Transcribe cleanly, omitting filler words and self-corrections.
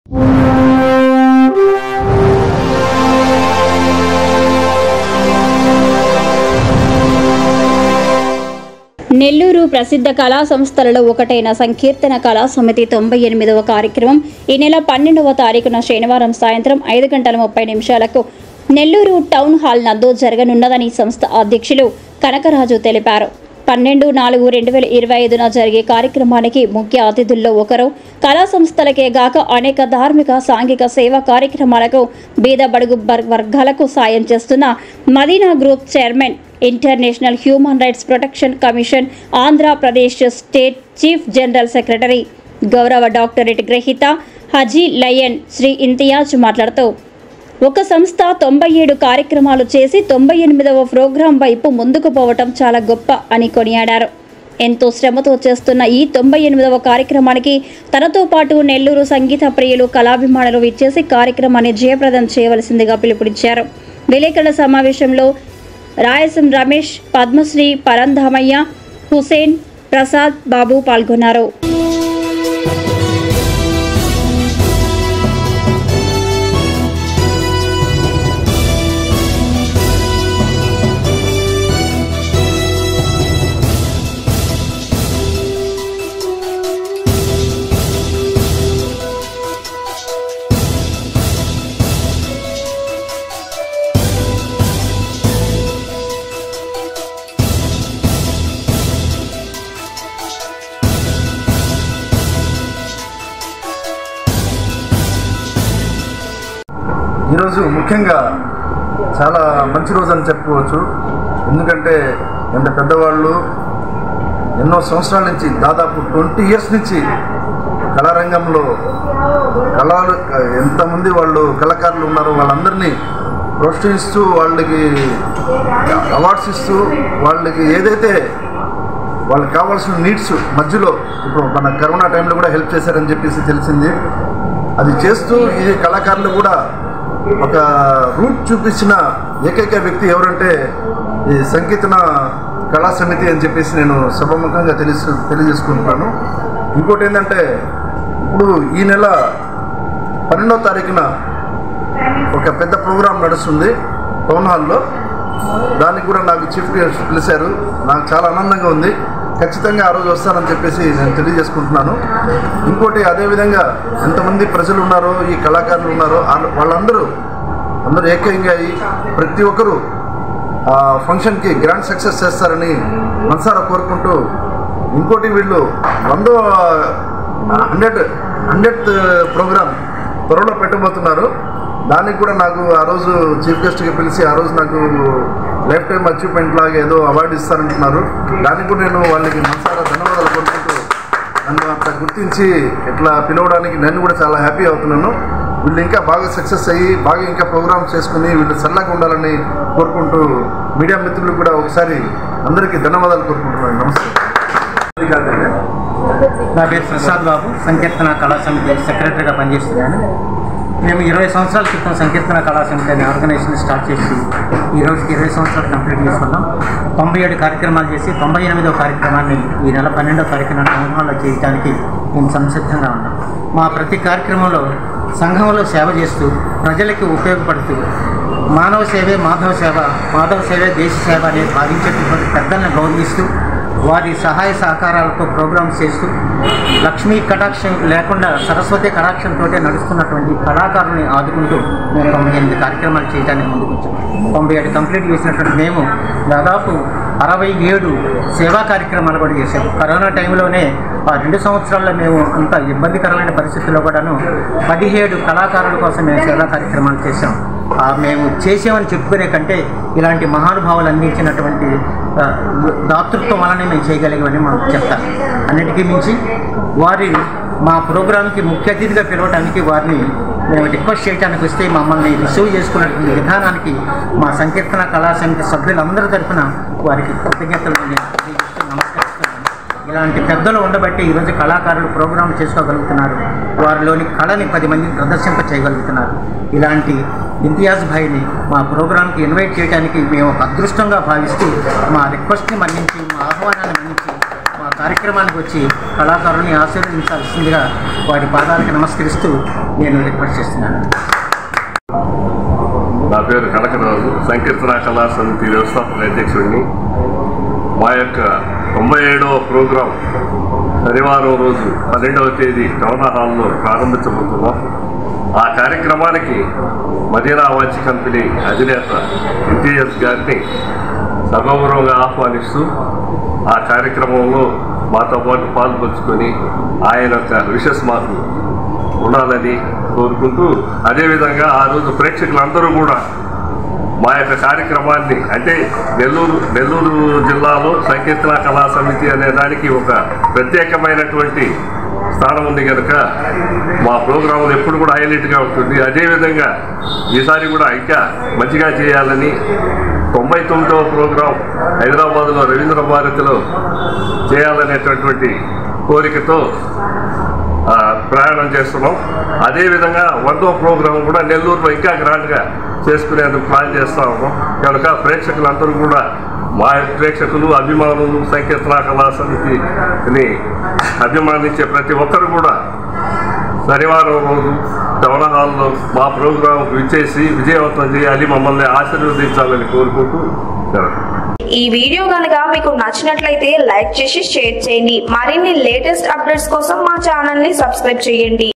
నెల్లూరు ప్రసిద్ధ కళా సంస్థలలో ఒకటైన సంకీర్తన కళా సమితి 98వ కార్యక్రమం ఈ నెల 12వ తారీఖున శనివారం సాయంత్రం 5:30 నెల్లూరు టౌన్ హాల్ నందు జరగనున్నదని సంస్థ అధ్యక్షులు కనకరాజు తెలిపారు. 12/4/2025న జరిగే కార్యక్రమానికి ముఖ్య అతిథుల్లో ఒకరు కళా సంస్థలకే గాక అనేక ధార్మిక సాంఘిక సేవా కార్యక్రమాలకు బీద బడుగు వర్గాలకు సాయం చేస్తున్న Madina group chairman, international human rights protection commission Andhra Pradesh state chief general secretary గౌరవ డాక్టరేట్ గ్రహీత హజీ లయన్ శ్రీ ఇంతియాజ్ మాట్లాడుతూ, ఒక సంస్థ 97 కార్యక్రమాలు చేసి 98వ ప్రోగ్రాం వైపు ముందుకు పోవటం చాలా గొప్ప అని కొనియాడారు. ఎంతో శ్రమతో చేస్తున్న ఈ 98వ కార్యక్రమానికి తనతో పాటు నెల్లూరు సంగీత ప్రియులు కళాభిమానులు విచ్చేసి కార్యక్రమాన్ని జయప్రదం చేయవలసిందిగా పిలుపునిచ్చారు. విలేకరుల సమావేశంలో రాయసం రమేష్, పద్మశ్రీ పరంధామయ్య, హుసేన్, ప్రసాద్ బాబు పాల్గొన్నారు. ఈరోజు ముఖ్యంగా చాలా మంచి రోజు అని చెప్పుకోవచ్చు. ఎందుకంటే ఎంత పెద్దవాళ్ళు ఎన్నో సంవత్సరాల నుంచి, దాదాపు 20 years నుంచి కళారంగంలో ఎంతమంది వాళ్ళు కళాకారులు ఉన్నారో వాళ్ళందరినీ ప్రోత్సహిస్తూ, వాళ్ళకి అవార్డ్స్ ఇస్తూ, వాళ్ళకి ఏదైతే వాళ్ళకి కావాల్సిన నీడ్స్ మధ్యలో ఇప్పుడు మన కరోనా టైంలో కూడా హెల్ప్ చేశారని చెప్పేసి తెలిసింది. అది చేస్తూ ఈ కళాకారులు కూడా ఒక రూట్ చూపించిన ఏకైక వ్యక్తి ఎవరంటే ఈ సంకీర్తన కళా సమితి అని చెప్పేసి నేను సభాముఖంగా తెలియజేసుకుంటున్నాను. ఇంకోటి ఏంటంటే, ఇప్పుడు ఈ నెల 12వ తారీఖున ఒక పెద్ద ప్రోగ్రాం నడుస్తుంది టౌన్ హాల్లో. దానికి కూడా నాకు చీఫ్ గెస్ట్ పిలిచారు. నాకు చాలా ఆనందంగా ఉంది. ఖచ్చితంగా ఆ రోజు వస్తానని చెప్పేసి నేను తెలియజేసుకుంటున్నాను. ఇంకోటి, అదేవిధంగా ఎంతమంది ప్రజలు ఉన్నారో, ఈ కళాకారులు ఉన్నారో, వాళ్ళందరూ ఏకంగా అయ్యి ప్రతి ఒక్కరూ ఆ ఫంక్షన్కి గ్రాండ్ సక్సెస్ చేస్తారని మనసారా కోరుకుంటూ, ఇంకోటి వీళ్ళు 100th ప్రోగ్రాం త్వరలో పెట్టబోతున్నారు. దానికి కూడా నాకు ఆ రోజు చీఫ్ గెస్ట్గా పిలిచి ఆ రోజు నాకు లైఫ్ టైం అచీవ్మెంట్ లాగా ఏదో అవార్డు ఇస్తారంటున్నారు. దానికి కూడా నేను వాళ్ళకి మనసారా ధన్యవాదాలు కోరుకుంటూ, నన్ను అట్లా గుర్తించి ఇట్లా పిలవడానికి నేను కూడా చాలా హ్యాపీ అవుతున్నాను. వీళ్ళు ఇంకా బాగా సక్సెస్ అయ్యి బాగా ఇంకా ప్రోగ్రామ్స్ చేసుకుని వీళ్ళు చల్లగా ఉండాలని కోరుకుంటూ, మీడియా మిత్రులు కూడా ఒకసారి అందరికీ ధన్యవాదాలు కోరుకుంటున్నాను. నమస్తే. నా పేరు ప్రసాద్ బాబు, సంకీర్తన కళా సమితి సెక్రటరీగా పనిచేస్తున్నాను. మేము 20 సంవత్సరాల క్రితం సంకీర్తన కళా సమితి అనే ఆర్గనైజేషన్ స్టార్ట్ చేసి ఈ రోజుకి 20 సంవత్సరాలు కంప్లీట్ చేసుకున్నాం. 97 కార్యక్రమాలు చేసి 98వ కార్యక్రమాన్ని ఈ నెల 12వ తారీఖున టౌన్ హాల్లో చేయడానికి మేము సంసిద్ధంగా ఉన్నాం. మా ప్రతి కార్యక్రమంలో సంఘంలో సేవ చేస్తూ, ప్రజలకి ఉపయోగపడుతూ, మానవ సేవే మాధవ సేవ, మాధవ సేవే దేశ సేవ అని భావించేటటువంటి పెద్దలను గౌరవిస్తూ, వారి సహాయ సహకారాలతో ప్రోగ్రామ్స్ చేస్తూ, లక్ష్మీ కటాక్షం లేకుండా సరస్వతి కటాక్షంతో నడుస్తున్నటువంటి కళాకారుల్ని ఆదుకుంటూ మేము 98 కార్యక్రమాలు చేయడానికి ముందుకు వచ్చాము. 97 కంప్లీట్ చేసినటువంటి మేము దాదాపు 67 సేవా కార్యక్రమాలు కూడా చేశాము. కరోనా టైంలోనే ఆ 2 సంవత్సరాల్లో మేము అంత ఇబ్బందికరమైన పరిస్థితుల్లో కూడాను 17 కళాకారుల కోసం మేము సేవా కార్యక్రమాలు చేశాం. మేము చేసామని చెప్పుకునే కంటే ఇలాంటి మహానుభావులు అందించినటువంటి దాతృత్వం వలనే మేము చేయగలిగామని మనం చెప్తాను. అన్నిటికీ మించి వారి మా ప్రోగ్రాంకి ముఖ్య అతిథిగా పిలవడానికి వారిని మేము రిక్వెస్ట్ చేయడానికి వస్తే మమ్మల్ని రిసీవ్ చేసుకున్నటువంటి విధానానికి మా సంకీర్తన కళా సమితి సభ్యులందరి తరఫున వారికి కృతజ్ఞతలు నమస్కరిస్తున్నాను. ఇలాంటి పెద్దలు ఉండబట్టి ఈరోజు కళాకారులు ప్రోగ్రాం చేసుకోగలుగుతున్నారు. వారిలోని కళని 10 మందికి ప్రదర్శింప చేయగలుగుతున్నారు. ఇలాంటి ఇంతియాజ్ భాయ్ని మా ప్రోగ్రాంకి ఇన్వైట్ చేయడానికి మేము ఒక అదృష్టంగా భావిస్తూ మా రిక్వెస్ట్ని మన్నించి, మా ఆహ్వానాన్ని మన్నించి మా కార్యక్రమానికి వచ్చి కళాకారుని ఆశీర్వదించాల్సిందిగా వారి పాదాలకు నమస్కరిస్తూ నేను రిక్వెస్ట్ చేస్తున్నాను. నా పేరు కనకరాజు, సంకీర్తన కళా సమితి వ్యవస్థాపక అధ్యక్షుడిని. మా యొక్క 97వ ప్రోగ్రాం శనివారం రోజు 12వ తేదీ టౌన్ హాల్లో ప్రారంభించబోతున్నాం. ఆ కార్యక్రమానికి మదీనా వాచ్ కంపెనీ అధినేత ఇంటీరియర్స్ గారిని సగౌరవంగా ఆహ్వానిస్తూ ఆ కార్యక్రమంలో మాతో పాటు పాల్పంచుకొని ఆయన విషెస్ మాకు ఉండాలని కోరుకుంటూ, అదేవిధంగా ఆ రోజు ప్రేక్షకులందరూ కూడా మా యొక్క కార్యక్రమాన్ని, అంటే నెల్లూరు జిల్లాలో సంకీర్తన కళా సమితి అనే దానికి ఒక ప్రత్యేకమైనటువంటి స్థానం ఉంది కనుక మా ప్రోగ్రాంలు ఎప్పుడు కూడా హైలైట్గా ఉంటుంది. అదేవిధంగా ఈసారి కూడా ఇంకా మంచిగా చేయాలని 99వ ప్రోగ్రాం హైదరాబాద్లో రవీంద్ర భారతిలో చేయాలనేటటువంటి కోరికతో ప్రయాణం చేస్తున్నాం. అదేవిధంగా 100వ ప్రోగ్రాం కూడా నెల్లూరులో ఇంకా గ్రాండ్గా చేసుకునేందుకు ప్లాన్ చేస్తూ ఉన్నాం. కనుక ప్రేక్షకులందరూ కూడా, మా ప్రేక్షకులు, అభిమానులు, సంకీర్తన కళా సమితిని అభిమానించే ప్రతి ఒక్కరు కూడా శనివారం రోజు టౌన్ హాల్లో మా ప్రోగ్రాంకు విచ్చేసి విజయవంతం చేయాలి, మమ్మల్ని ఆశీర్వదించాలని కోరుకుంటూ ఈ వీడియో కనుక మీకు నచ్చినట్లయితే లైక్ చేసి షేర్ చేయండి. మరిన్ని లేటెస్ట్ అప్డేట్స్ కోసం మా ఛానల్ ని సబ్స్క్రైబ్ చేయండి.